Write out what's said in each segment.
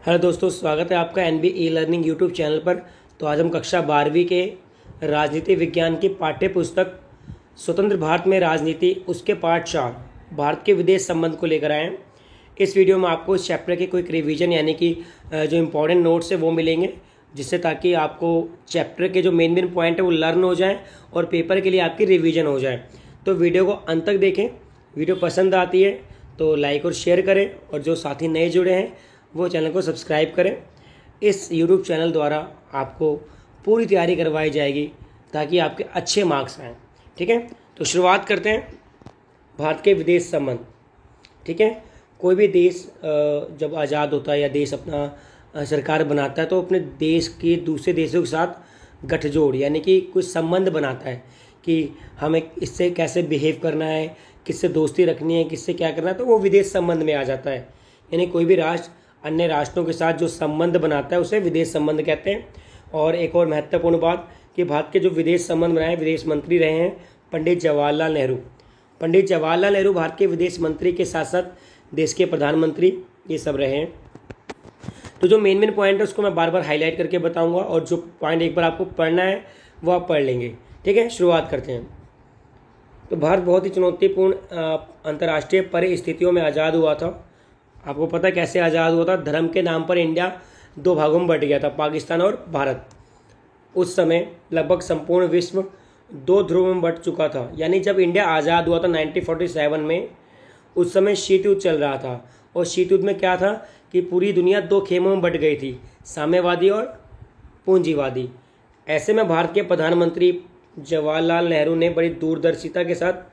Hello दोस्तों, स्वागत है आपका NB e learning YouTube channel पर। तो आज हम कक्षा 12वीं के राजनीति विज्ञान की पाठ्य पुस्तक स्वतंत्र भारत में राजनीति उसके पाठ 4 भारत के विदेश संबंध को लेकर आए हैं। इस वीडियो में आपको इस चैप्टर के क्विक रिवीजन यानी कि जो इम्पोर्टेंट नोट्स है वो मिलेंगे, जिससे ताकि आपको चैप्टर के जो मेन पॉइंट है वो लर्न हो जाए और पेपर के लिए आपकी रिवीजन हो जाए। तो वीडियो को अंत तक देखें। वीडियो पसंद आती है तो लाइक और शेयर करें, और जो साथी नए जुड़े हैं वो चैनल को सब्सक्राइब करें। इस यूट्यूब चैनल द्वारा आपको पूरी तैयारी करवाई जाएगी ताकि आपके अच्छे मार्क्स आएँ। ठीक है, तो शुरुआत करते हैं। भारत के विदेश संबंध। ठीक है, कोई भी देश जब आज़ाद होता है या देश अपना सरकार बनाता है तो अपने देश के दूसरे देशों के साथ गठजोड़ यानी कि कुछ संबंध बनाता है कि हमें इससे कैसे बिहेव करना है, किससे दोस्ती रखनी है, किससे क्या करना है, तो वो विदेश संबंध में आ जाता है। यानी कोई भी राष्ट्र अन्य राष्ट्रों के साथ जो संबंध बनाता है उसे विदेश संबंध कहते हैं। और एक और महत्वपूर्ण बात कि भारत के जो विदेश संबंध बनाए विदेश मंत्री रहे हैं पंडित जवाहरलाल नेहरू। पंडित जवाहरलाल नेहरू भारत के विदेश मंत्री के साथ साथ देश के प्रधानमंत्री ये सब रहे हैं। तो जो मेन पॉइंट है उसको मैं बार बार हाईलाइट करके बताऊंगा, और जो पॉइंट एक बार आपको पढ़ना है वो आप पढ़ लेंगे। ठीक है, शुरुआत करते हैं। तो भारत बहुत ही चुनौतीपूर्ण अंतर्राष्ट्रीय परिस्थितियों में आज़ाद हुआ था। आपको पता है कैसे आज़ाद हुआ था? धर्म के नाम पर इंडिया 2 भागों में बट गया था, पाकिस्तान और भारत। उस समय लगभग संपूर्ण विश्व 2 ध्रुव में बट चुका था। यानी जब इंडिया आज़ाद हुआ था 1947 में, उस समय शीत युद्ध चल रहा था। और शीत युद्ध में क्या था कि पूरी दुनिया 2 खेमों में बट गई थी, साम्यवादी और पूंजीवादी। ऐसे में भारत के प्रधानमंत्री जवाहरलाल नेहरू ने बड़ी दूरदर्शिता के साथ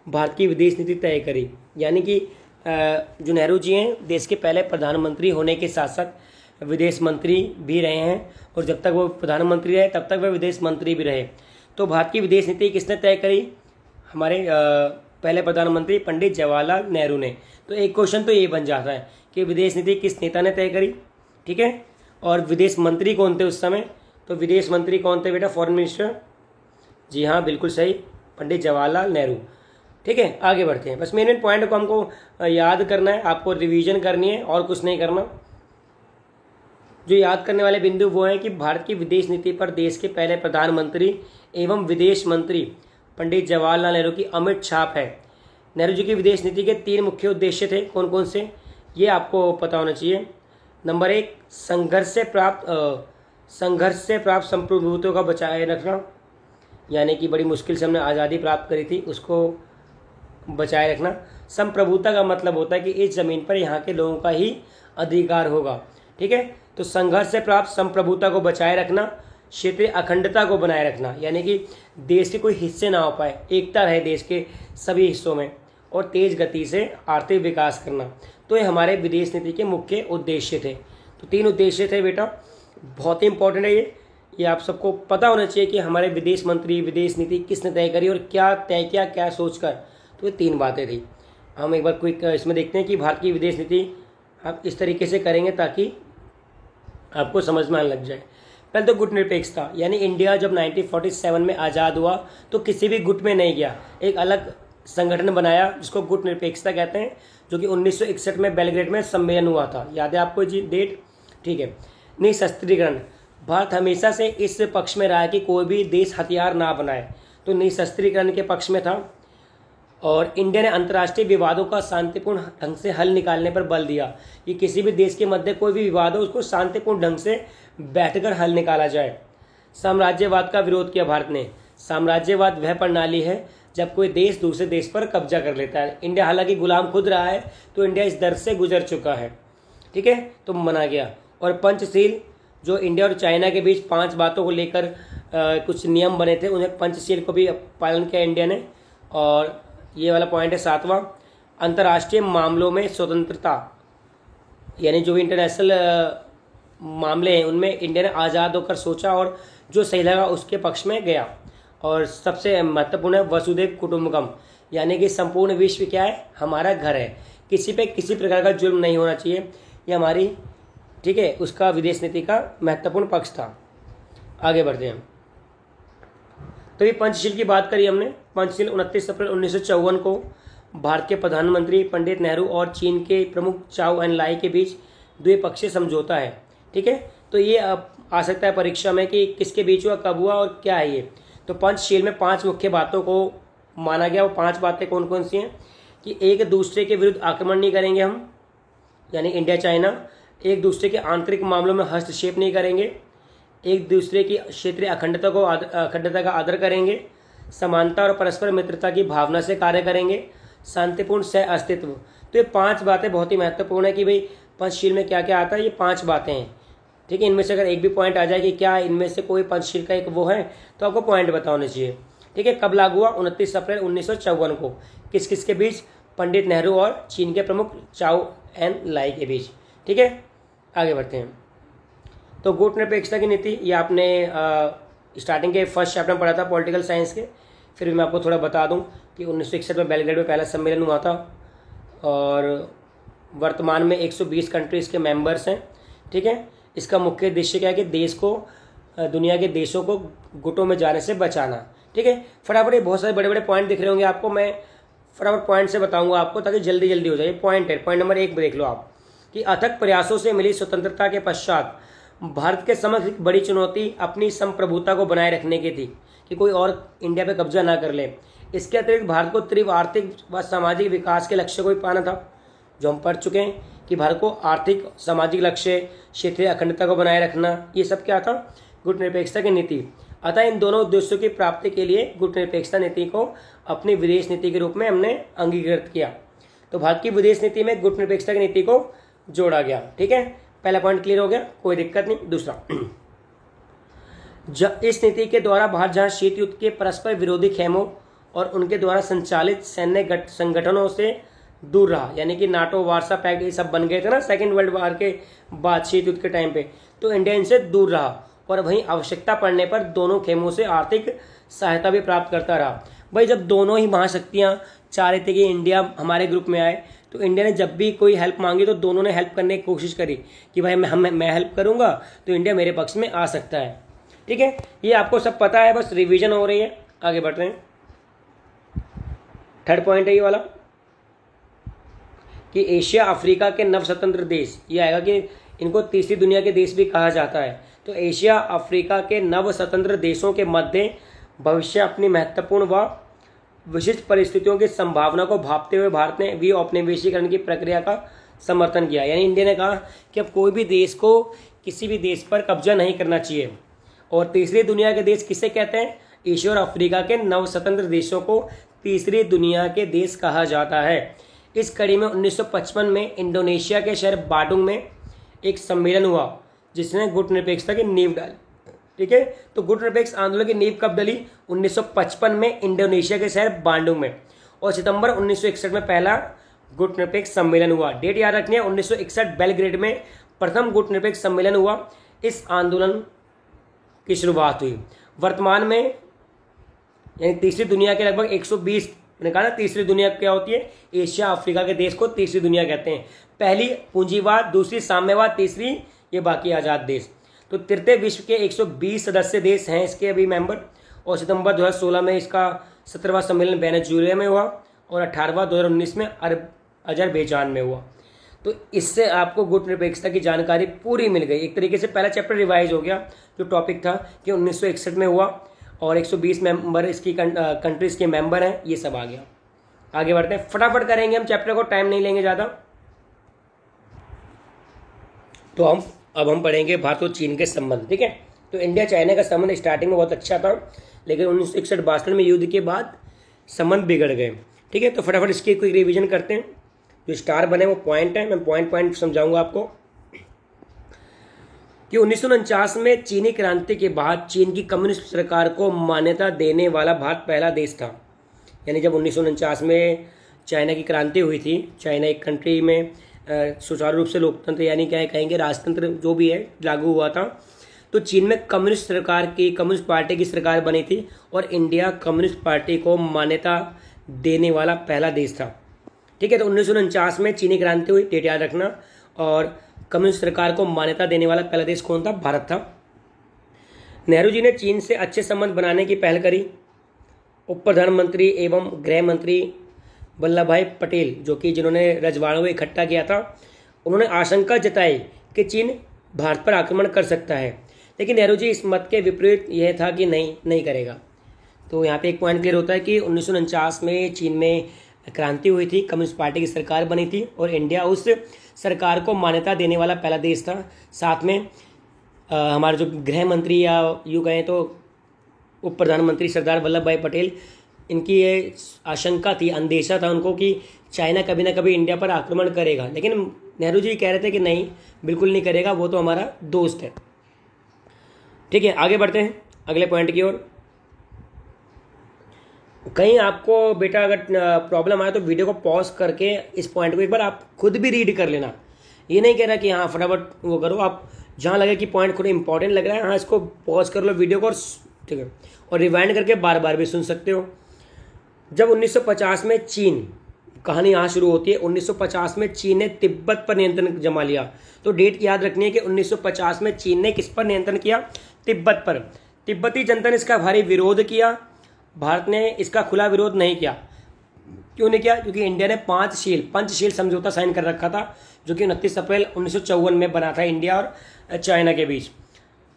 भारत की विदेश नीति तय करी। यानी कि जो नेहरू जी हैं देश के पहले प्रधानमंत्री होने के साथ साथ विदेश मंत्री भी रहे हैं, और जब तक वो प्रधानमंत्री रहे तब तक वे विदेश मंत्री भी रहे। तो भारत की विदेश नीति किसने तय करी? हमारे पहले प्रधानमंत्री पंडित जवाहरलाल नेहरू ने। तो एक क्वेश्चन तो ये बन जाता है कि विदेश नीति किस नेता ने तय करी। ठीक है, और विदेश मंत्री कौन थे उस समय? तो विदेश मंत्री कौन थे बेटा? Foreign minister. जी हाँ, बिल्कुल सही, पंडित जवाहरलाल नेहरू। ठीक है, आगे बढ़ते हैं। बस मेन पॉइंट को हमको याद करना है, आपको रिवीजन करनी है और कुछ नहीं करना। जो याद करने वाले बिंदु वो है कि भारत की विदेश नीति पर देश के पहले प्रधानमंत्री एवं विदेश मंत्री पंडित जवाहरलाल नेहरू की अमिट छाप है। नेहरू जी की विदेश नीति के 3 मुख्य उद्देश्य थे। कौन कौन से, ये आपको पता होना चाहिए। नंबर 1, संघर्ष से प्राप्त संप्रभुत्व का बचाए रखना, यानी कि बड़ी मुश्किल से हमने आज़ादी प्राप्त करी थी, उसको बचाए रखना। संप्रभुता का मतलब होता है कि इस जमीन पर यहाँ के लोगों का ही अधिकार होगा। ठीक है, तो संघर्ष से प्राप्त संप्रभुता को बचाए रखना, क्षेत्रीय अखंडता को बनाए रखना, यानी कि देश के कोई हिस्से ना हो पाए, एकता रहे देश के सभी हिस्सों में, और तेज गति से आर्थिक विकास करना। तो ये हमारे विदेश नीति के मुख्य उद्देश्य थे। तो 3 उद्देश्य थे बेटा, बहुत ही इंपॉर्टेंट है ये आप सबको पता होना चाहिए कि हमारे विदेश मंत्री विदेश नीति किसने तय करी और क्या तय किया, क्या सोचकर। तो ये 3 बातें थी। हम एक बार क्विक इसमें देखते हैं कि भारत की विदेश नीति आप इस तरीके से करेंगे ताकि आपको समझ में आने लग जाए। पहले तो गुट निरपेक्षता, यानी इंडिया जब 1947 में आज़ाद हुआ तो किसी भी गुट में नहीं गया, एक अलग संगठन बनाया जिसको गुट निरपेक्षता कहते हैं, जो कि 1961 में बेलग्रेड में सम्मेलन हुआ था। याद है आपको जी डेट? ठीक है। निशस्त्रीकरण, भारत हमेशा से इस पक्ष में रहा है कि कोई भी देश हथियार ना बनाए, तो निशस्त्रीकरण के पक्ष में था। और इंडिया ने अंतर्राष्ट्रीय विवादों का शांतिपूर्ण ढंग से हल निकालने पर बल दिया कि किसी भी देश के मध्य कोई भी विवाद हो उसको शांतिपूर्ण ढंग से बैठकर हल निकाला जाए। साम्राज्यवाद का विरोध किया भारत ने। साम्राज्यवाद वह प्रणाली है जब कोई देश दूसरे देश पर कब्जा कर लेता है। इंडिया हालांकि गुलाम खुद रहा है, तो इंडिया इस दर से गुजर चुका है। ठीक है, तो मना गया। और पंचशील, जो इंडिया और चाइना के बीच 5 बातों को लेकर कुछ नियम बने थे, उन्हें पंचशील को भी पालन किया इंडिया ने। और ये वाला पॉइंट है 7वां, अंतर्राष्ट्रीय मामलों में स्वतंत्रता, यानी जो भी इंटरनेशनल मामले हैं उनमें इंडिया ने आज़ाद होकर सोचा और जो सही लगा उसके पक्ष में गया। और सबसे महत्वपूर्ण है वसुधैव कुटुंबकम, यानी कि संपूर्ण विश्व क्या है? हमारा घर है, किसी पे किसी प्रकार का जुल्म नहीं होना चाहिए, ये हमारी, ठीक है, उसका विदेश नीति का महत्वपूर्ण पक्ष था। आगे बढ़ते हैं। तो ये पंचशील की बात करी हमने। पंचशील 29 अप्रैल 1954 को भारत के प्रधानमंत्री पंडित नेहरू और चीन के प्रमुख चाउ एन लाई के बीच द्विपक्षीय समझौता है। ठीक है, तो ये अब आ सकता है परीक्षा में कि किसके बीच हुआ, कब हुआ और क्या है ये। तो पंचशील में 5 मुख्य बातों को माना गया। वो 5 बातें कौन कौन सी हैं कि एक दूसरे के विरुद्ध आक्रमण नहीं करेंगे हम, यानी इंडिया चाइना। एक दूसरे के आंतरिक मामलों में हस्तक्षेप नहीं करेंगे। एक दूसरे की क्षेत्रीय अखंडता का आदर करेंगे। समानता और परस्पर मित्रता की भावना से कार्य करेंगे। शांतिपूर्ण सह अस्तित्व। तो ये 5 बातें बहुत ही महत्वपूर्ण है कि भाई पंचशील में क्या क्या आता है। ये 5 बातें हैं। ठीक है, इनमें से अगर एक भी पॉइंट आ जाए कि क्या इनमें से कोई पंचशील का एक वो है तो आपको पॉइंट बता होना चाहिए। ठीक है, कब लागू हुआ? 29 अप्रैल 1954 को। किस किस के बीच? पंडित नेहरू और चीन के प्रमुख चाओ एन लाई के बीच। ठीक है, आगे बढ़ते हैं। तो गुट निरपेक्षता की नीति, ये आपने स्टार्टिंग के फर्स्ट चैप्टर में पढ़ा था पॉलिटिकल साइंस के। फिर भी मैं आपको थोड़ा बता दूं कि 1961 में बेलग्रेड में पहला सम्मेलन हुआ था और वर्तमान में 120 कंट्रीज़ के मेंबर्स हैं। ठीक है, इसका मुख्य उद्देश्य क्या है कि देश को, दुनिया के देशों को गुटों में जाने से बचाना। ठीक है, फटाफट, ये बहुत सारे बड़े बड़े पॉइंट दिख रहे होंगे आपको, मैं फटाफट पॉइंट से बताऊंगा आपको ताकि जल्दी जल्दी हो जाए। पॉइंट है, पॉइंट नंबर 1 देख लो आप कि अथक प्रयासों से मिली स्वतंत्रता के पश्चात भारत के समक्ष एक बड़ी चुनौती अपनी संप्रभुता को बनाए रखने की थी कि कोई और इंडिया पे कब्जा ना कर ले। इसके अतिरिक्त भारत को तीव्र आर्थिक व सामाजिक विकास के लक्ष्य को भी पाना था, जो हम पढ़ चुके हैं कि भारत को आर्थिक सामाजिक लक्ष्य, क्षेत्रीय अखंडता को बनाए रखना, ये सब क्या था? गुट निरपेक्षता की नीति। अतः इन दोनों उद्देश्यों की प्राप्ति के लिए गुट निरपेक्षता नीति को अपनी विदेश नीति के रूप में हमने अंगीकृत किया। तो भारत की विदेश नीति में गुट निरपेक्षता की नीति को जोड़ा गया। ठीक है, पहला पॉइंट क्लियर हो गया, कोई दिक्कत नहीं। दूसरा, इस नीति के द्वारा भारत जहां शीत युद्ध के परस्पर विरोधी खेमों और उनके द्वारा संचालित सैन्य संगठनों से दूर रहा, यानी कि नाटो, वार्सा पैक्ट, ये सब बन गए थे ना सेकेंड वर्ल्ड वॉर के बाद, शीत युद्ध के टाइम पे, तो इंडिया इनसे दूर रहा और वहीं आवश्यकता पड़ने पर दोनों खेमों से आर्थिक सहायता भी प्राप्त करता रहा। भाई जब दोनों ही महाशक्तियां चाह रही थी कि इंडिया हमारे ग्रुप में आए, तो इंडिया ने जब भी कोई हेल्प मांगी तो दोनों ने हेल्प करने की कोशिश करी कि भाई मैं हेल्प करूंगा तो इंडिया मेरे पक्ष में आ सकता है। ठीक है, ये आपको सब पता है, बस रिवीजन हो रही है। आगे बढ़ रहे हैं। थर्ड पॉइंट है ये वाला कि एशिया अफ्रीका के नव स्वतंत्र देश, ये आएगा कि इनको तीसरी दुनिया के देश भी कहा जाता है। तो एशिया अफ्रीका के नव स्वतंत्र देशों के मध्य भविष्य अपनी महत्वपूर्ण व विशिष्ट परिस्थितियों की संभावना को भांपते हुए भारत ने भी औपनिवेशीकरण की प्रक्रिया का समर्थन किया। यानी इंडिया ने कहा कि अब कोई भी देश को किसी भी देश पर कब्जा नहीं करना चाहिए। और तीसरी दुनिया के देश किसे कहते हैं? एशिया और अफ्रीका के नव स्वतंत्र देशों को तीसरी दुनिया के देश कहा जाता है। इस कड़ी में 1955 में इंडोनेशिया के शहर बांडुंग में एक सम्मेलन हुआ जिसने गुट निरपेक्षता की नींव डाली। ठीक है, तो गुट निरपेक्ष आंदोलन की नींव कब डली? 1955 में इंडोनेशिया के शहर बांडुंग में, और सितंबर 1961 में पहला गुट निरपेक्ष सम्मेलन हुआ। डेट याद रखनी है, 1961 बेलग्रेड में प्रथम गुट निरपेक्ष सम्मेलन हुआ। इस आंदोलन की शुरुआत हुई। वर्तमान में यानी तीसरी दुनिया के लगभग 120, मैंने कहा ना तीसरी दुनिया क्या होती है? एशिया अफ्रीका के देश को तीसरी दुनिया कहते हैं। पहली पूंजीवाद, दूसरी साम्यवाद, तीसरी ये बाकी आज़ाद देश। तो तृतीय विश्व के 120 सदस्य देश हैं इसके अभी मेंबर। और सितंबर 2016 में इसका 17वां सम्मेलन वेनेजुएला में हुआ और 18वां 2019 में अजरबैजान में हुआ। तो इससे आपको गुट निरपेक्षता की जानकारी पूरी मिल गई। एक तरीके से पहला चैप्टर रिवाइज हो गया, जो टॉपिक था कि 1961 में हुआ और 120 मेंबर इसकी कंट्रीज़ के मेंबर हैं, ये सब आ गया। आगे बढ़ते हैं, फटाफट करेंगे हम चैप्टर को, टाइम नहीं लेंगे ज़्यादा। तो अब हम पढ़ेंगे भारत और चीन के संबंध। ठीक है, तो इंडिया चाइना का संबंध स्टार्टिंग में बहुत अच्छा था, लेकिन 1961-62 में युद्ध के बाद संबंध बिगड़ गए। ठीक है, तो फटाफट इसकी कोई रिवीजन करते हैं। जो स्टार बने वो पॉइंट है, मैं पॉइंट समझाऊंगा आपको कि 1949 में चीनी क्रांति के बाद चीन की कम्युनिस्ट सरकार को मान्यता देने वाला भारत पहला देश था। यानी जब 1949 में चाइना की क्रांति हुई थी, चाइना एक कंट्री में सुचारू रूप से लोकतंत्र यानी क्या कहेंगे राजतंत्र जो भी है लागू हुआ था, तो चीन में कम्युनिस्ट पार्टी की सरकार बनी थी और इंडिया कम्युनिस्ट पार्टी को मान्यता देने वाला पहला देश था। ठीक है, तो 1949 में चीनी क्रांति हुई, डेट याद रखना, और कम्युनिस्ट सरकार को मान्यता देने वाला पहला देश कौन था? भारत था। नेहरू जी ने चीन से अच्छे संबंध बनाने की पहल करी। उप प्रधानमंत्री एवं गृह मंत्री वल्लभ भाई पटेल, जो कि जिन्होंने रजवाड़ों को इकट्ठा किया था, उन्होंने आशंका जताई कि चीन भारत पर आक्रमण कर सकता है, लेकिन नेहरू जी इस मत के विपरीत यह था कि नहीं करेगा। तो यहाँ पे एक पॉइंट क्लियर होता है कि 1949 में चीन में क्रांति हुई थी, कम्युनिस्ट पार्टी की सरकार बनी थी और इंडिया उस सरकार को मान्यता देने वाला पहला देश था। साथ में हमारे जो गृह मंत्री या यूँ कहें तो उप प्रधानमंत्री सरदार वल्लभ भाई पटेल, इनकी ये आशंका थी, अंदेशा था उनको कि चाइना कभी ना कभी इंडिया पर आक्रमण करेगा, लेकिन नेहरू जी कह रहे थे कि नहीं, बिल्कुल नहीं करेगा, वो तो हमारा दोस्त है। ठीक है, आगे बढ़ते हैं अगले पॉइंट की ओर। कहीं आपको बेटा अगर प्रॉब्लम आए तो वीडियो को पॉज करके इस पॉइंट को एक बार आप खुद भी रीड कर लेना। ये नहीं कह रहा कि हाँ फटाफट वो करो, आप जहाँ लगे कि पॉइंट खुद इंपॉर्टेंट लग रहा है, हाँ इसको पॉज कर लो वीडियो को, और ठीक है, और रिवाइंड करके बार बार भी सुन सकते हो। जब 1950 में चीन, कहानी यहाँ शुरू होती है, 1950 में चीन ने तिब्बत पर नियंत्रण जमा लिया। तो डेट याद रखनी है कि 1950 में चीन ने किस पर नियंत्रण किया? तिब्बत पर। तिब्बती जनता ने इसका भारी विरोध किया, भारत ने इसका खुला विरोध नहीं किया। क्यों नहीं किया? क्योंकि इंडिया ने पंचशील समझौता साइन कर रखा था, जो कि 29 अप्रैल 1954 में बना था इंडिया और चाइना के बीच।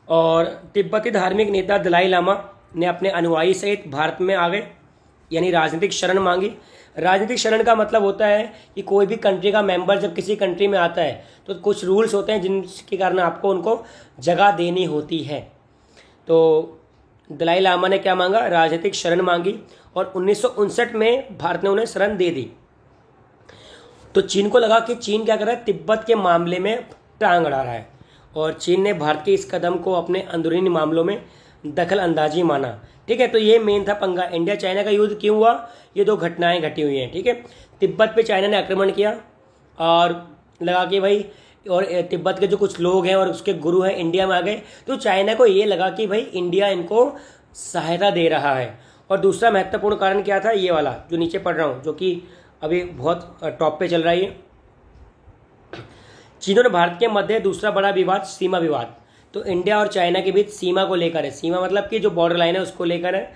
और तिब्बती धार्मिक नेता दलाई लामा ने अपने अनुयायी सहित भारत में आ गए, यानी राजनीतिक शरण मांगी। राजनीतिक शरण का मतलब होता है कि कोई भी कंट्री का मेंबर जब किसी कंट्री में आता है तो कुछ रूल्स होते हैं जिनके कारण आपको उनको जगह देनी होती है। तो दलाई लामा ने क्या मांगा? राजनीतिक शरण मांगी, और 1959 में भारत ने उन्हें शरण दे दी। तो चीन को लगा कि चीन क्या कर रहा है, तिब्बत के मामले में टांग अड़ा रहा है, और चीन ने भारत के इस कदम को अपने अंदरूनी मामलों में दखल अंदाजी माना। ठीक है, तो ये मेन था पंगा। इंडिया चाइना का युद्ध क्यों हुआ? ये दो घटनाएं घटी हुई हैं। ठीक है, तिब्बत पे चाइना ने आक्रमण किया और लगा कि भाई, और तिब्बत के जो कुछ लोग हैं और उसके गुरु हैं इंडिया में आ गए, तो चाइना को ये लगा कि भाई इंडिया इनको सहायता दे रहा है। और दूसरा महत्वपूर्ण कारण क्या था? ये वाला जो नीचे पढ़ रहा हूँ, जो कि अभी बहुत टॉप पे चल रहा है। चीन और भारत के मध्य दूसरा बड़ा विवाद सीमा विवाद। तो इंडिया और चाइना के बीच सीमा को लेकर है। सीमा मतलब कि जो बॉर्डर लाइन है उसको लेकर है।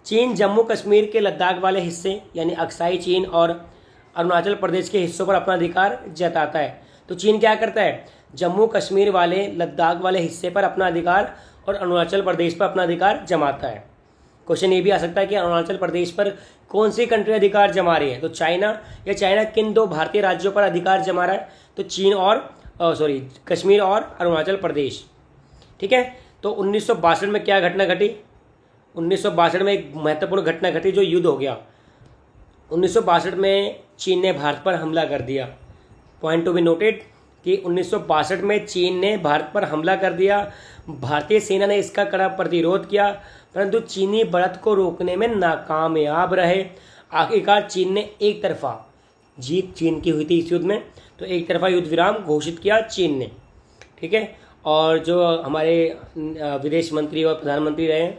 चीन जम्मू कश्मीर के लद्दाख वाले हिस्से यानी अक्साई चीन और अरुणाचल प्रदेश के हिस्सों पर अपना अधिकार जताता है। तो चीन क्या करता है? जम्मू कश्मीर वाले लद्दाख वाले हिस्से पर अपना अधिकार और अरुणाचल प्रदेश पर अपना अधिकार जमाता है। क्वेश्चन ये भी आ सकता है कि अरुणाचल प्रदेश पर कौन सी कंट्री अधिकार जमा रही है? तो चाइना, या चाइना किन दो भारतीय राज्यों पर अधिकार जमा रहा है? तो चीन और कश्मीर और अरुणाचल प्रदेश। ठीक है, तो 1962 में क्या घटना घटी? 1962 में एक महत्वपूर्ण घटना घटी, जो युद्ध हो गया। 1962 में चीन ने भारत पर हमला कर दिया। पॉइंट टू बी नोटेड कि 1962 में चीन ने भारत पर हमला कर दिया। भारतीय सेना ने इसका कड़ा प्रतिरोध किया, परंतु चीनी बढ़त को रोकने में नाकामयाब रहे। आखिरकार चीन ने एक तरफा जीत चीन की हुई थी इस युद्ध में, तो एक तरफा युद्ध विराम घोषित किया चीन ने। ठीक है, और जो हमारे विदेश मंत्री और प्रधानमंत्री रहे,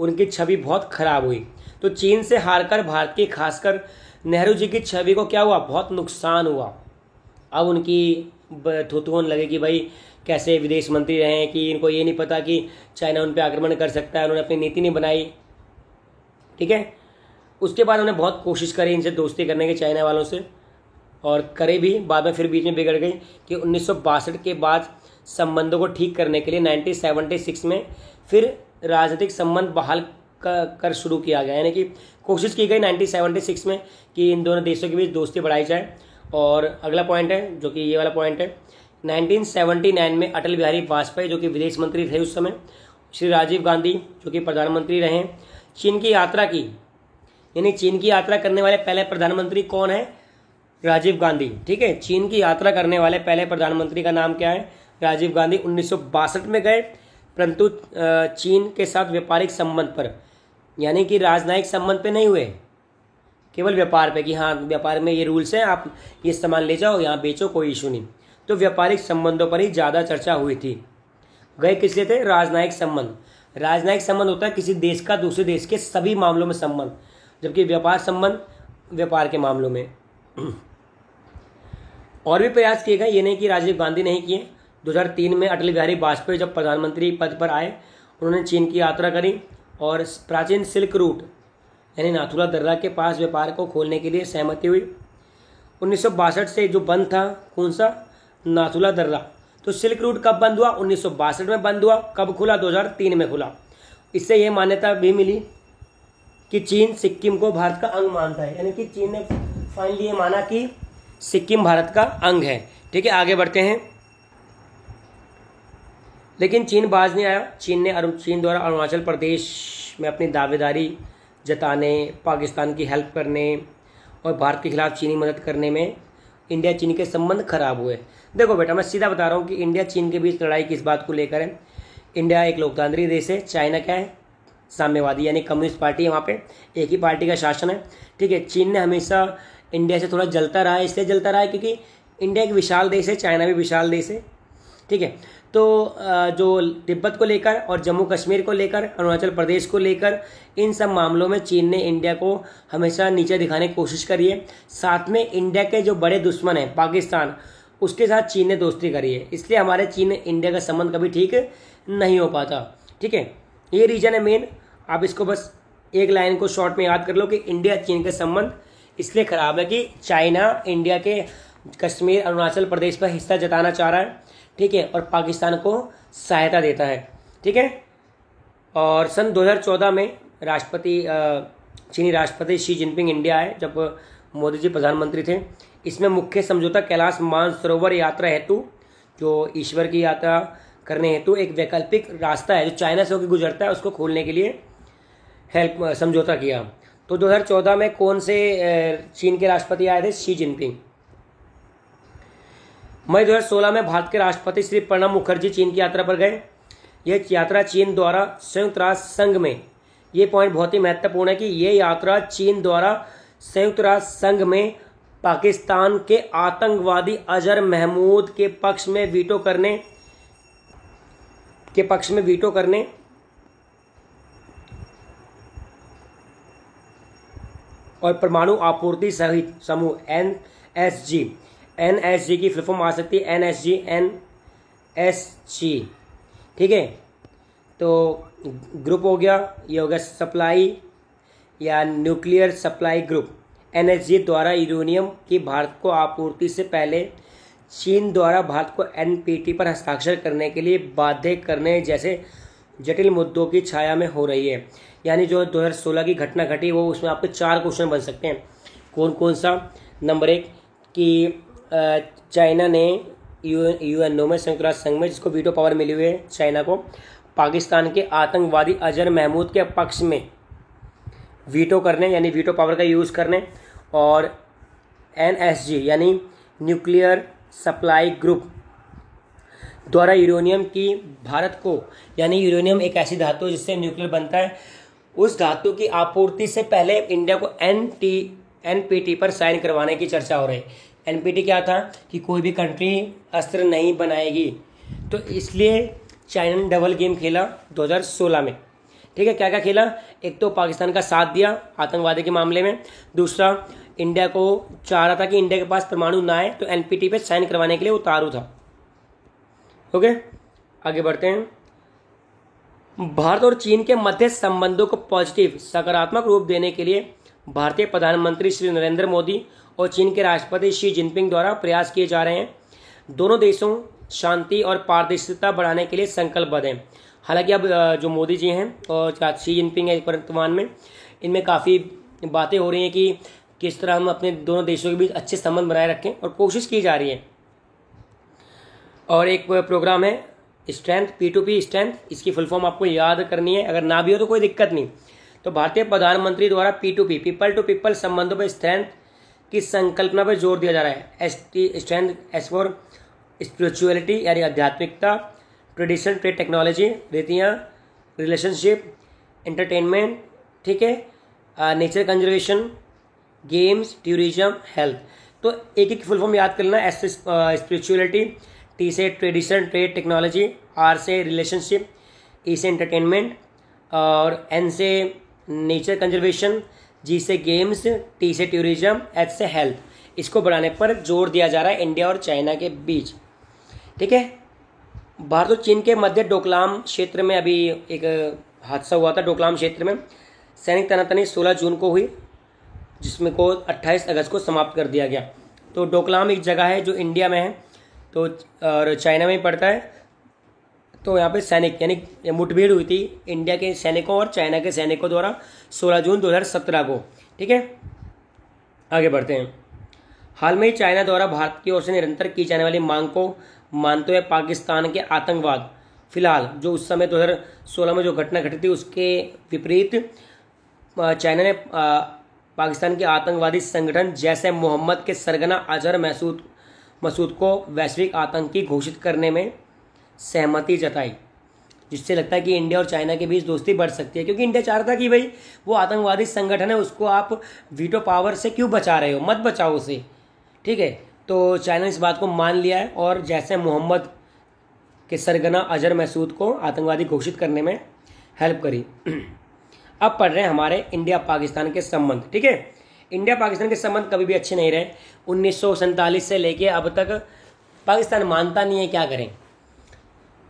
उनकी छवि बहुत खराब हुई। तो चीन से हारकर भारत की, खासकर नेहरू जी की छवि को क्या हुआ? बहुत नुकसान हुआ। अब उनकी थुथुन लगे कि भाई कैसे विदेश मंत्री रहे हैं कि इनको ये नहीं पता कि चाइना उन पर आक्रमण कर सकता है, उन्होंने अपनी नीति नहीं बनाई। ठीक है, उसके बाद उन्होंने बहुत कोशिश करी इनसे दोस्ती करने की, चाइना वालों से, और करे भी, बाद में फिर बीच में बिगड़ गई कि 1962 के बाद संबंधों को ठीक करने के लिए 1976 में फिर राजनीतिक संबंध बहाल कर शुरू किया गया, यानी कि कोशिश की गई 1976 में कि इन दोनों देशों के बीच दोस्ती बढ़ाई जाए। और अगला पॉइंट है, जो कि ये वाला पॉइंट है, 1979 में अटल बिहारी वाजपेयी, जो कि विदेश मंत्री थे उस समय, श्री राजीव गांधी, जो कि प्रधानमंत्री रहे, चीन की यात्रा की। यानी चीन की यात्रा करने वाले पहले प्रधानमंत्री कौन है? राजीव गांधी। ठीक है, चीन की यात्रा करने वाले पहले प्रधानमंत्री का नाम क्या है? राजीव गांधी। 1962 में गए, परंतु चीन के साथ व्यापारिक संबंध पर, यानी कि राजनयिक संबंध पे नहीं हुए, केवल व्यापार पे कि हाँ व्यापार में ये रूल्स हैं, आप ये सामान ले जाओ, यहाँ बेचो, कोई इशू नहीं। तो व्यापारिक संबंधों पर ही ज़्यादा चर्चा हुई थी। गए किस लिए थे? राजनयिक संबंध। राजनयिक संबंध होता है किसी देश का दूसरे देश के सभी मामलों में संबंध, जबकि व्यापार संबंध व्यापार के मामलों में। और भी प्रयास किए गए, ये नहीं कि राजीव गांधी नहीं किए। 2003 में अटल बिहारी वाजपेयी जब प्रधानमंत्री पद पर आए, उन्होंने चीन की यात्रा करी और प्राचीन सिल्क रूट यानी नाथुला दर्रा के पास व्यापार को खोलने के लिए सहमति हुई। 1962 से जो बंद था, कौन सा? नाथुला दर्रा। तो सिल्क रूट कब बंद हुआ? 1962 में बंद हुआ। कब खुला? 2003 में खुला। इससे यह मान्यता भी मिली कि चीन सिक्किम को भारत का अंग मानता है, यानी कि चीन ने फाइनली ये माना कि सिक्किम भारत का अंग है। ठीक है, आगे बढ़ते हैं। लेकिन चीन बाज नहीं आया। चीन द्वारा अरुणाचल प्रदेश में अपनी दावेदारी जताने, पाकिस्तान की हेल्प करने और भारत के खिलाफ चीनी मदद करने में इंडिया चीन के संबंध खराब हुए। देखो बेटा, मैं सीधा बता रहा हूँ कि इंडिया चीन के बीच लड़ाई किस बात को लेकर है। इंडिया एक लोकतांत्रिक देश है, चाइना क्या है? साम्यवादी, यानी कम्युनिस्ट पार्टी है। वहाँ पे एक ही पार्टी का शासन है। ठीक है, चीन ने हमेशा इंडिया से थोड़ा जलता रहा है। इसलिए जलता रहा है क्योंकि इंडिया एक विशाल देश है, चाइना भी विशाल देश है। ठीक है, तो जो तिब्बत को लेकर और जम्मू कश्मीर को लेकर, अरुणाचल प्रदेश को लेकर, इन सब मामलों में चीन ने इंडिया को हमेशा नीचे दिखाने की कोशिश करी है। साथ में इंडिया के जो बड़े दुश्मन हैं पाकिस्तान, उसके साथ चीन ने दोस्ती करी है। इसलिए हमारे चीन इंडिया का संबंध कभी ठीक नहीं हो पाता। ठीक है, ये रीजन है मेन। आप इसको बस एक लाइन को शॉर्ट में याद कर लो कि इंडिया चीन के संबंध इसलिए खराब है कि चाइना इंडिया के कश्मीर, अरुणाचल प्रदेश पर हिस्सा जताना चाह रहा है। ठीक है, और पाकिस्तान को सहायता देता है। ठीक है, और सन 2014 में चीनी राष्ट्रपति शी जिनपिंग इंडिया आए, जब मोदी जी प्रधानमंत्री थे। इसमें मुख्य समझौता कैलाश मानसरोवर यात्रा हेतु, जो ईश्वर की यात्रा करने हेतु एक वैकल्पिक रास्ता है जो चाइना से होकर गुजरता है, उसको खोलने के लिए समझौता किया। तो 2014 में कौन से चीन के राष्ट्रपति आए थे? Xi Jinping. मई 2016 में भारत के राष्ट्रपति श्री प्रणब मुखर्जी चीन की यात्रा पर गए। यह यात्रा चीन द्वारा संयुक्त राष्ट्र संघ में, ये पॉइंट बहुत ही महत्वपूर्ण है कि यह यात्रा चीन द्वारा संयुक्त राष्ट्र संघ में पाकिस्तान के आतंकवादी अजहर महमूद के पक्ष में वीटो करने और परमाणु आपूर्ति सहित समूह एनएसजी की फुल फॉर्म आ सकती है एनएसजी। ठीक है, तो ग्रुप हो गया, ये हो गया सप्लाई या न्यूक्लियर सप्लाई ग्रुप। एनएसजी द्वारा यूरेनियम की भारत को आपूर्ति से पहले चीन द्वारा भारत को एनपीटी पर हस्ताक्षर करने के लिए बाध्य करने जैसे जटिल मुद्दों की छाया में हो रही है। यानी जो 2016 की घटना घटी, वो उसमें आपके 4 क्वेश्चन बन सकते हैं। कौन कौन सा? नंबर 1 कि चाइना ने यूएनओ में, संयुक्त राष्ट्र संघ में, जिसको वीटो पावर मिली हुई है चाइना को, पाकिस्तान के आतंकवादी अजहर महमूद के पक्ष में वीटो करने, यानी वीटो पावर का यूज़ करने। और एनएसजी यानी न्यूक्लियर सप्लाई ग्रुप द्वारा यूरेनियम की भारत को, यानी यूरेनियम एक ऐसी धातु है जिससे न्यूक्लियर बनता है, उस धातु की आपूर्ति से पहले इंडिया को एनपीटी पर साइन करवाने की चर्चा हो रही है। एनपीटी क्या था कि कोई भी कंट्री अस्त्र नहीं बनाएगी। तो इसलिए चाइना ने डबल गेम खेला 2016 में। ठीक है, क्या क्या खेला? एक तो पाकिस्तान का साथ दिया आतंकवादी के मामले में, दूसरा इंडिया को चाह रहा था कि इंडिया के पास परमाणु ना आए, तो एनपीटी पे साइन करवाने के लिए उतारू था। ओके, आगे बढ़ते हैं। भारत और चीन के मध्य संबंधों को पॉजिटिव, सकारात्मक रूप देने के लिए भारतीय प्रधानमंत्री श्री नरेंद्र मोदी और चीन के राष्ट्रपति शी जिनपिंग द्वारा प्रयास किए जा रहे हैं। दोनों देशों शांति और पारदर्शिता बढ़ाने के लिए संकल्पबद्ध हैं। हालांकि अब जो मोदी जी हैं और शी जिनपिंग है वर्तमान में, इनमें काफ़ी बातें हो रही हैं कि किस तरह हम अपने दोनों देशों के बीच अच्छे संबंध बनाए रखें, और कोशिश की जा रही है। और एक प्रोग्राम है स्ट्रेंथ, P2P स्ट्रेंथ, इसकी फुल फॉर्म आपको याद करनी है, अगर ना भी हो तो कोई दिक्कत नहीं। तो भारतीय प्रधानमंत्री द्वारा P2P, पीपल टू पीपल संबंधों पर स्ट्रेंथ की संकल्पना पर जोर दिया जा रहा है। स्ट्रेंथ एस फॉर स्पिरिचुअलिटी यानी आध्यात्मिकता, ट्रेडिशन, ट्रेड, टेक्नोलॉजी, रीतियाँ, रिलेशनशिप, एंटरटेनमेंट, ठीक है, nature conservation, games, tourism, health. तो एक एक फुल फॉर्म याद कर लेना। एस से स्पिरिचुअलिटी, टी से ट्रेडिशन, ट्रेड, टेक्नोलॉजी, आर से रिलेशनशिप, ई से एंटरटेनमेंट, और एन से नेचर कंजर्वेशन, जी से गेम्स, टी से टूरिज्म, एच से हेल्थ। इसको बढ़ाने पर जोर दिया जा रहा है इंडिया और चाइना के बीच। ठीक है, भारत और चीन के मध्य डोकलाम क्षेत्र में अभी एक हादसा हुआ था। डोकलाम क्षेत्र में सैनिक तनातनी 16 जून को हुई, जिसमें को 28 अगस्त को समाप्त कर दिया गया। तो डोकलाम एक जगह है जो इंडिया में है, तो और चाइना में ही पड़ता है। तो यहाँ पे सैनिक यानी मुठभेड़ हुई थी इंडिया के सैनिकों और चाइना के सैनिकों द्वारा 16 जून 2017 को। ठीक है, आगे बढ़ते हैं। हाल में ही चाइना द्वारा भारत की ओर से निरंतर की जाने वाली मांग को मानते हुए पाकिस्तान के आतंकवाद, फिलहाल जो उस समय 2016 में जो घटना घटी थी उसके विपरीत चाइना ने पाकिस्तान के आतंकवादी संगठन जैसे मोहम्मद के सरगना अजहर मसूद को वैश्विक आतंकी घोषित करने में सहमति जताई, जिससे लगता है कि इंडिया और चाइना के बीच दोस्ती बढ़ सकती है, क्योंकि इंडिया चाह रहा था कि भाई वो आतंकवादी संगठन है, उसको आप वीटो पावर से क्यों बचा रहे हो, मत बचाओ उसे। ठीक है, तो चाइना ने इस बात को मान लिया है और जैसे मोहम्मद के सरगना अजहर मसूद को आतंकवादी घोषित करने में हेल्प करी। अब पढ़ रहे हैं हमारे इंडिया पाकिस्तान के संबंध। ठीक है, इंडिया पाकिस्तान के संबंध कभी भी अच्छे नहीं रहे। 1947 से लेके अब तक पाकिस्तान मानता नहीं है, क्या करें।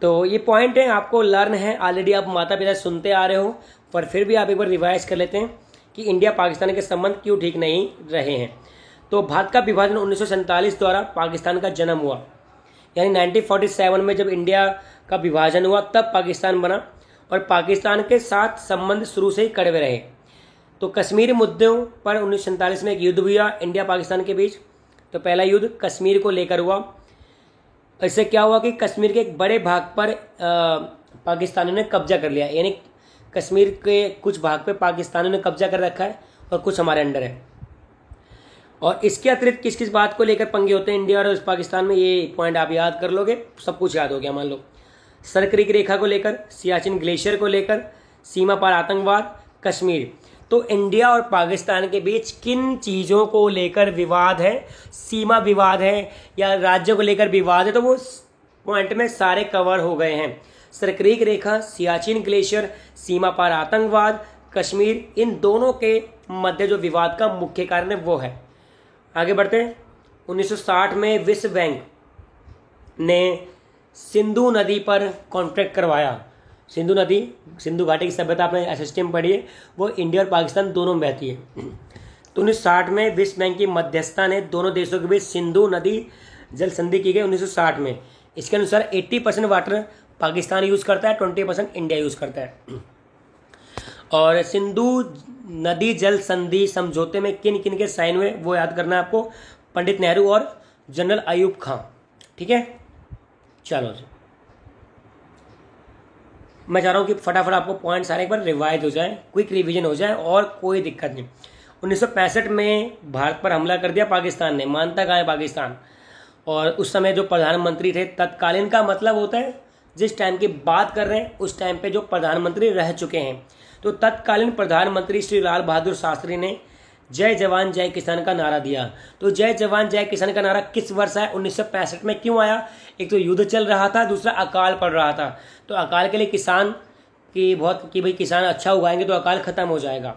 तो ये पॉइंट है, आपको लर्न है, ऑलरेडी आप माता पिता सुनते आ रहे हो, पर फिर भी आप एक बार रिवाइज कर लेते हैं कि इंडिया पाकिस्तान के संबंध क्यों ठीक नहीं रहे हैं। तो भारत का विभाजन 1947 द्वारा पाकिस्तान का जन्म हुआ, यानी 1947 में जब इंडिया का विभाजन हुआ तब पाकिस्तान बना और पाकिस्तान के साथ संबंध शुरू से ही कड़वे रहे। तो कश्मीर मुद्दों पर 1947 में एक युद्ध हुआ इंडिया पाकिस्तान के बीच। तो पहला युद्ध कश्मीर को लेकर हुआ। इससे क्या हुआ कि कश्मीर के एक बड़े भाग पर पाकिस्तानियों ने कब्जा कर लिया, यानी कश्मीर के कुछ भाग पे पाकिस्तानियों ने कब्जा कर रखा है और कुछ हमारे अंडर है। और इसके अतिरिक्त किस किस बात को लेकर पंगे होते हैं इंडिया और पाकिस्तान में, ये पॉइंट आप याद कर लोगे, सब कुछ याद हो गया। मान लो सरक्रिक रेखा को लेकर, सियाचिन ग्लेशियर को लेकर, सीमा पार आतंकवाद, कश्मीर। तो इंडिया और पाकिस्तान के बीच किन चीज़ों को लेकर विवाद है, सीमा विवाद है या राज्यों को लेकर विवाद है, तो वो पॉइंट में सारे कवर हो गए हैं। सरक्रिक रेखा, सियाचिन ग्लेशियर, सीमा पार आतंकवाद, कश्मीर, इन दोनों के मध्य जो विवाद का मुख्य कारण है वो है। आगे बढ़ते हैं। 1960 में विश्व बैंक ने सिंधु नदी पर कॉन्ट्रैक्ट करवाया। सिंधु नदी, सिंधु घाटी की सभ्यता आपने एसएसटी में पढ़ी है, वो इंडिया और पाकिस्तान दोनों में बहती है। तो 1960 में विश्व बैंक की मध्यस्थता ने दोनों देशों के बीच सिंधु नदी जल संधि की गई 1960 में। इसके अनुसार 80% वाटर पाकिस्तान यूज करता है, 20% इंडिया यूज करता है। और सिंधु नदी जल संधि समझौते में किन किन के साइन हुए वो याद करना है आपको, पंडित नेहरू और जनरल अयूब खां। ठीक है, चलो जी, मैं चाह रहा हूँ कि फटाफट आपको पॉइंट सारे एक बार रिवाइज हो जाए, क्विक रिवीजन हो जाए और कोई दिक्कत नहीं। 1965 में भारत पर हमला कर दिया पाकिस्तान ने, मानता कहाँ है पाकिस्तान। और उस समय जो प्रधानमंत्री थे तत्कालीन का मतलब होता है जिस टाइम की बात कर रहे हैं उस टाइम पे जो प्रधानमंत्री रह चुके हैं। तो तत्कालीन प्रधानमंत्री श्री लाल बहादुर शास्त्री ने जय जवान जय किसान का नारा दिया। तो जय जवान जय किसान का नारा किस वर्ष आया, 1965 में क्यों आया? एक तो युद्ध चल रहा था, दूसरा अकाल पड़ रहा था। तो अकाल के लिए किसान की बहुत कि भाई किसान अच्छा उगाएंगे तो अकाल खत्म हो जाएगा।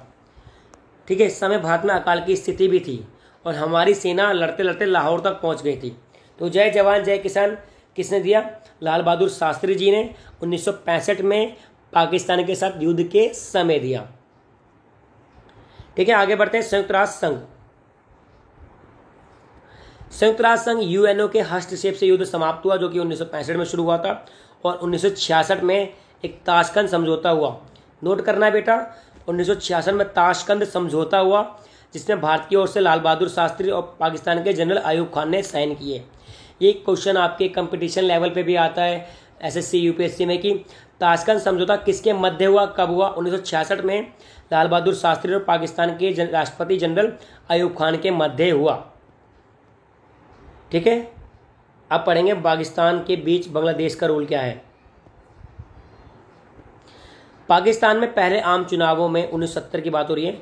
ठीक है, इस समय भारत में अकाल की स्थिति भी थी और हमारी सेना लड़ते लड़ते लाहौर तक पहुंच गई थी। तो जय जवान जय किसान किसने दिया? लाल बहादुर शास्त्री जी ने 1965 में पाकिस्तान के साथ युद्ध के समय दिया। ठीक है, आगे बढ़ते हैं। संयुक्त राष्ट्र संघ, संयुक्त राष्ट्र संघ यूएनओ के हस्तक्षेप से युद्ध समाप्त हुआ जो कि 1965 में शुरू हुआ था और 1966 में एक ताशकंद समझौता हुआ। नोट करना है बेटा, 1966 में ताशकंद समझौता हुआ जिसमें भारत की ओर से लाल बहादुर शास्त्री और पाकिस्तान के जनरल अयूब खान ने साइन किए। ये क्वेश्चन आपके कंपटीशन लेवल पे भी आता है एसएससी यूपीएससी में कि ताशकंद समझौता किसके मध्य हुआ, कब हुआ? 1966 में लाल बहादुर शास्त्री और पाकिस्तान के राष्ट्रपति जनरल अयूब खान के मध्य हुआ। ठीक है, अब पढ़ेंगे पाकिस्तान के बीच बांग्लादेश का रोल क्या है। पाकिस्तान में पहले आम चुनावों में 1970 की बात हो रही है।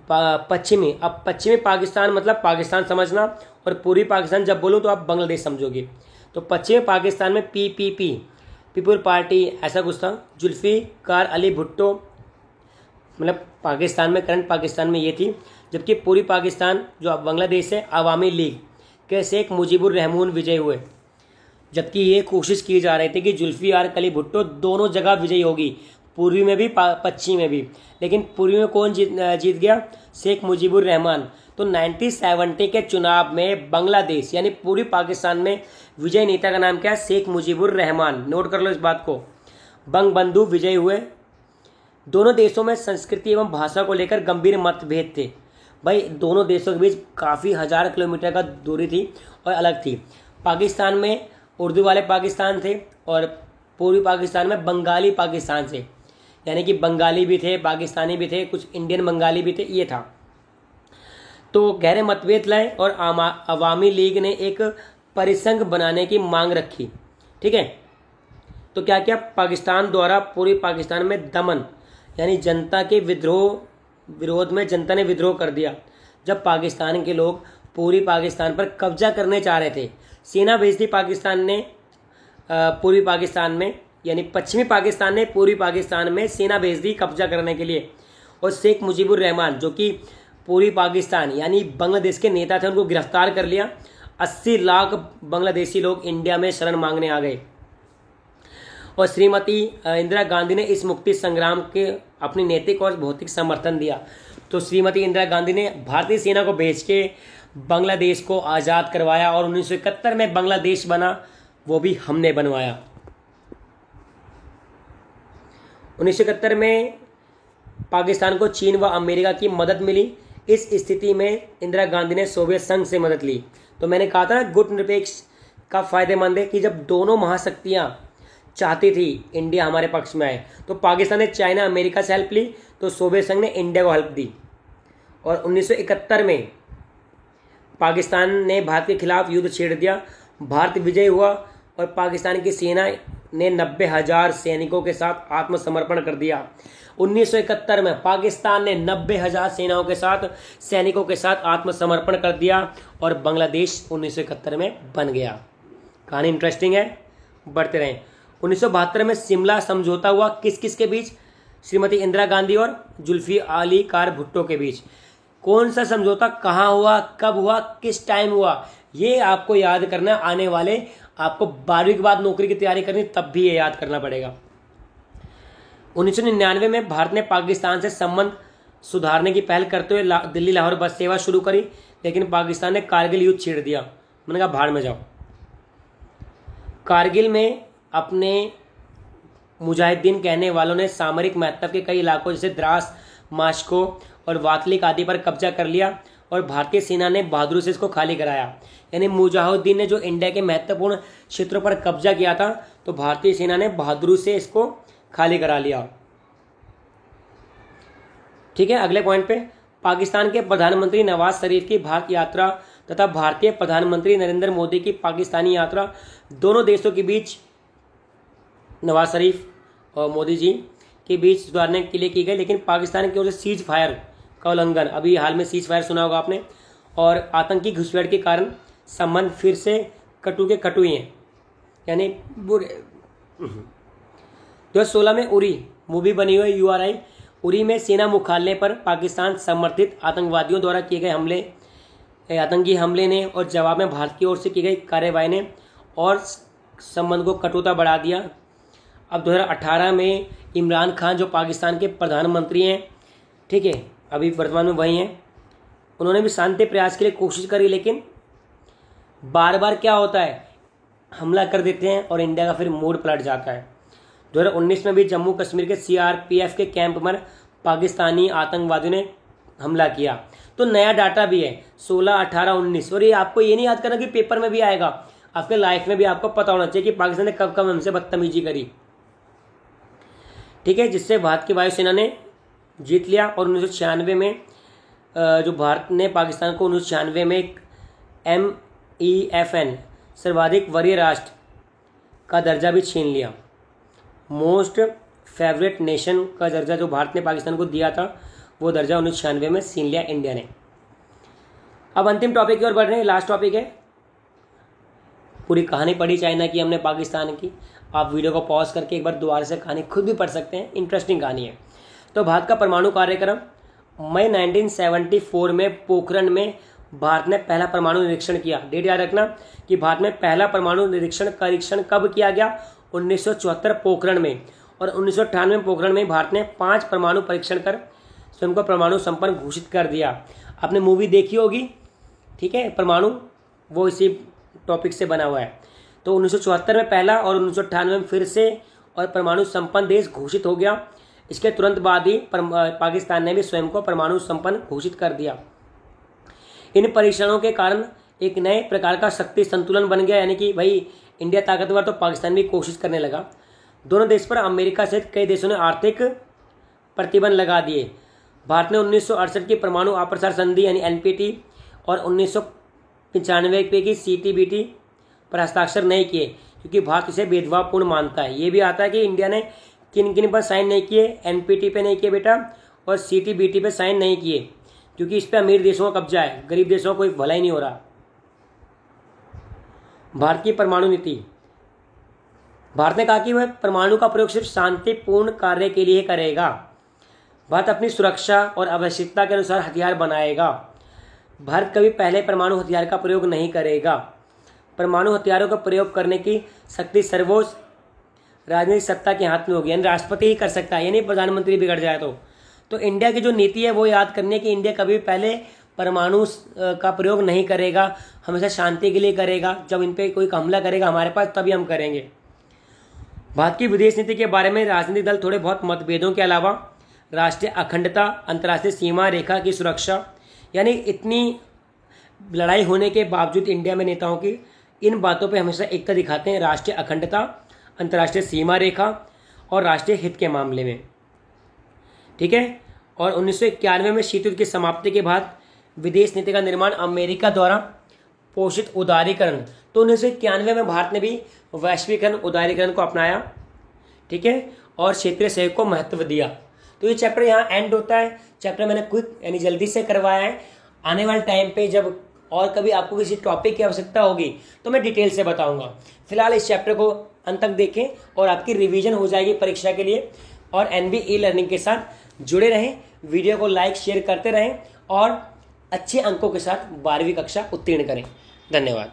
पश्चिमी पाकिस्तान मतलब पाकिस्तान समझना और पूर्वी पाकिस्तान जब बोलूँ तो आप बांग्लादेश समझोगे। तो पश्चिमी पाकिस्तान में पीपीपी पीपुल पार्टी ऐसा कुछ था। जुल्फिकार अली भुट्टो मतलब पाकिस्तान में, करंट पाकिस्तान में ये थी। जबकि पूर्वी पाकिस्तान जो अब बांग्लादेश है, अवामी लीग के शेख मुजीबुर रहमान विजयी हुए। जबकि ये कोशिश की जा रही थी कि जुल्फिकार अली भुट्टो दोनों जगह विजयी होगी, पूर्वी में भी पश्चिम में भी। लेकिन पूर्वी में कौन जीत गया? शेख मुजीबुर रहमान। तो 1970 के चुनाव में बांग्लादेश यानी पूर्वी पाकिस्तान में विजय नेता का नाम क्या है? शेख मुजीबुर रहमान। नोट कर लो इस बात को। बंग बंधु विजय हुए। दोनों देशों में संस्कृति एवं भाषा को लेकर गंभीर मतभेद थे। भाई दोनों देशों के बीच काफ़ी हज़ार किलोमीटर का दूरी थी और अलग थी। पाकिस्तान में उर्दू वाले पाकिस्तान थे और पूर्वी पाकिस्तान में बंगाली पाकिस्तान से, यानी कि बंगाली भी थे, पाकिस्तानी भी थे, कुछ इंडियन बंगाली भी थे, ये था। तो गहरे मतभेद लाए और अवामी लीग ने एक परिसंघ बनाने की मांग रखी। ठीक है, तो क्या किया? पाकिस्तान द्वारा पूर्वी पाकिस्तान में दमन यानी जनता के विरोध में जनता ने विद्रोह कर दिया। जब पाकिस्तान के लोग पूर्वी पाकिस्तान पर कब्जा करने चाह रहे थे, सेना भेज दी पाकिस्तान ने पूर्वी पाकिस्तान में, यानी पश्चिमी पाकिस्तान ने पूर्वी पाकिस्तान में सेना भेज दी कब्जा करने के लिए। और शेख मुजीबुर रहमान जो कि पूर्वी पाकिस्तान यानी बांग्लादेश के नेता थे, उनको गिरफ्तार कर लिया। 80 लाख बांग्लादेशी लोग इंडिया में शरण मांगने आ गए और श्रीमती इंदिरा गांधी ने इस मुक्ति संग्राम के अपनी नैतिक और भौतिक समर्थन दिया। तो श्रीमती इंदिरा गांधी ने भारतीय सेना को भेज के बांग्लादेश को आज़ाद करवाया और 1971 में बांग्लादेश बना, वो भी हमने बनवाया। 1971 में पाकिस्तान को चीन व अमेरिका की मदद मिली। इस स्थिति में इंदिरा गांधी ने सोवियत संघ से मदद ली। तो मैंने कहा था ना गुट निरपेक्ष का फायदेमंद है कि जब दोनों महाशक्तियां चाहती थी इंडिया हमारे पक्ष में आए, तो पाकिस्तान ने चाइना अमेरिका से हेल्प ली, तो सोवियत संघ ने इंडिया को हेल्प दी। और 1971 में पाकिस्तान ने भारत के खिलाफ युद्ध छेड़ दिया। भारत विजयी हुआ और पाकिस्तान की सेना ने 90,000 सैनिकों के साथ आत्मसमर्पण कर दिया। 1971 में पाकिस्तान ने 90,000 सैनिकों के साथ आत्मसमर्पण कर दिया और बांग्लादेश 1971 में बन गया। कहानी इंटरेस्टिंग है, बढ़ते रहें। 1972 में शिमला समझौता हुआ, किस किस के बीच? श्रीमती इंदिरा गांधी और जुल्फिकार भुट्टो के बीच। कौन सा समझौता, कहाँ हुआ, कब हुआ, किस टाइम हुआ, ये आपको याद करना। आने वाले आपको 12वीं के बाद नौकरी की तैयारी करनी, तब भी ये याद करना पड़ेगा। 1999 में भारत ने पाकिस्तान से संबंध सुधारने की पहल करते हुए दिल्ली लाहौर बस सेवा शुरू करी, लेकिन पाकिस्तान ने कारगिल युद्ध छेड़ दिया। मैंने कहा भाड़ में जाओ। कारगिल में अपने मुजाहिदीन कहने वालों ने सामरिक महत्व के कई इलाकों जैसे द्रास, मास्को और वातलिक आदि पर कब्जा कर लिया और भारतीय सेना ने बहादुरी से इसको खाली कराया। यानी मुजाहिदीन ने जो इंडिया के महत्वपूर्ण क्षेत्रों पर कब्जा किया था, तो भारतीय सेना ने बहादुरी से इसको खाली करा लिया। ठीक है, अगले पॉइंट पे, पाकिस्तान के प्रधानमंत्री नवाज शरीफ की भारत यात्रा तथा भारतीय प्रधानमंत्री नरेंद्र मोदी की पाकिस्तानी यात्रा, दोनों देशों के बीच नवाज शरीफ और मोदी जी के बीच सुधारने के लिए की गई, लेकिन पाकिस्तान की ओर से सीज फायर का उल्लंघन, अभी हाल में सीज फायर सुना होगा आपने, और आतंकी घुसपैठ के कारण संबंध फिर से कटु के कटु ही हैं, यानी बुरे। 2016 में उरी मूवी बनी हुई URI, उरी में सेना मुख्यालय पर पाकिस्तान समर्थित आतंकवादियों द्वारा किए गए आतंकी हमले ने और जवाब में भारत की ओर से की गई कार्रवाई ने और संबंध को कटुता बढ़ा दिया। अब 2018 में इमरान खान जो पाकिस्तान के प्रधानमंत्री हैं, ठीक है, अभी वर्तमान में वही हैं, उन्होंने भी शांति प्रयास के लिए कोशिश करी, लेकिन बार बार क्या होता है, हमला कर देते हैं और इंडिया का फिर मूड पलट जाता है। 2019 में भी जम्मू कश्मीर के CRPF के कैंप पर पाकिस्तानी आतंकवादियों ने हमला किया। तो नया डाटा भी है 16, 18, 19, और ये आपको ये नहीं याद करना कि पेपर में भी आएगा, आपके लाइफ में भी आपको पता होना चाहिए कि पाकिस्तान ने कब कब हमसे बदतमीजी करी। ठीक है, जिससे भारत की वायुसेना ने जीत लिया। और 1996 में जो भारत ने पाकिस्तान को 1996 में MEFN सर्वाधिक वरीय राष्ट्र का दर्जा भी छीन लिया। मोस्ट फेवरेट नेशन का दर्जा जो भारत ने पाकिस्तान को दिया था, वो दर्जा 1996 में छीन लिया इंडिया ने। अब अंतिम टॉपिक की ओर बढ़ रहे हैं, लास्ट टॉपिक है। पूरी कहानी पढ़ी चाइना की हमने, पाकिस्तान की। आप वीडियो को पॉज करके एक बार दोबारा से कहानी खुद भी पढ़ सकते हैं, इंटरेस्टिंग कहानी है। तो भारत का परमाणु कार्यक्रम, मई 1974 में पोखरण में भारत ने पहला परमाणु निरीक्षण किया। डेट याद रखना कि भारत में पहला परमाणु निरीक्षण कब किया गया? 1974 पोखरण में। और 1998 में पोखरण में भारत ने 5 परमाणु परीक्षण कर स्वयं को परमाणु संपन्न घोषित कर दिया। आपने मूवी देखी होगी, ठीक है, परमाणु, वो इसी टॉपिक से बना हुआ है। तो 1974 में पहला और 1998 में फिर से और परमाणु संपन्न देश घोषित हो गया। इसके तुरंत बाद ही पाकिस्तान ने भी स्वयं को परमाणु संपन्न घोषित कर दिया। इन परीक्षणों के कारण एक नए प्रकार का शक्ति संतुलन बन गया, यानी कि भाई इंडिया ताकतवर तो पाकिस्तान भी कोशिश करने लगा। दोनों देश पर अमेरिका सहित कई देशों ने आर्थिक प्रतिबंध लगा दिए। भारत ने 1968 की परमाणु अप्रसार संधि यानी एनपीटी और 1995 की सीटीबीटी पर हस्ताक्षर नहीं किए, क्योंकि भारत इसे भेदभावपूर्ण मानता है। ये भी आता है कि इंडिया ने किन किन पर साइन नहीं किए, एनपीटी पे नहीं किए बेटा, और सीटीबीटी पे साइन नहीं किए, क्योंकि इस पे अमीर देशों का कब्जा है, गरीब देशों को कोई भला ही नहीं हो रहा। भारत की परमाणु नीति। भारत ने कहा कि वह परमाणु का प्रयोग सिर्फ शांतिपूर्ण कार्य के लिए करेगा। भारत अपनी सुरक्षा और आवश्यकता के अनुसार हथियार बनाएगा। भारत कभी पहले परमाणु हथियार का प्रयोग नहीं करेगा। परमाणु हथियारों का प्रयोग करने की शक्ति सर्वोच्च राजनीतिक सत्ता के हाथ में होगी, यानी राष्ट्रपति ही कर सकता है, यानी प्रधानमंत्री बिगड़ जाए तो इंडिया की जो नीति है वो याद करनी है कि इंडिया कभी पहले परमाणु का प्रयोग नहीं करेगा, हमेशा शांति के लिए करेगा। जब इन पे कोई हमला करेगा हमारे पास तभी हम करेंगे। भारत की विदेश नीति के बारे में राजनीतिक दल थोड़े बहुत मतभेदों के अलावा राष्ट्रीय अखंडता, अंतर्राष्ट्रीय सीमा रेखा की सुरक्षा, यानी इतनी लड़ाई होने के बावजूद इंडिया में नेताओं की इन बातों पे हमेशा एकता दिखाते हैं, राष्ट्रीय अखंडता, अंतर्राष्ट्रीय सीमा रेखा और राष्ट्रीय हित के मामले में। ठीक है। और 1991 में शीत युद्ध की समाप्ति के बाद विदेश नीति का निर्माण अमेरिका द्वारा पोषित उदारीकरण। तो 1991 में भारत ने भी वैश्वीकरण उदारीकरण को अपनाया। ठीक है। और क्षेत्रीय सहयोग को महत्व दिया। तो ये चैप्टर यहाँ एंड होता है। चैप्टर मैंने क्विक यानी जल्दी से करवाया है। आने वाले टाइम पे जब और कभी आपको किसी टॉपिक की आवश्यकता होगी तो मैं डिटेल से बताऊंगा। फिलहाल इस चैप्टर को अंत तक देखें और आपकी रिवीजन हो जाएगी परीक्षा के लिए। और एनबी ई लर्निंग के साथ जुड़े रहें, वीडियो को लाइक शेयर करते रहें और अच्छे अंकों के साथ 12वीं कक्षा उत्तीर्ण करें। धन्यवाद।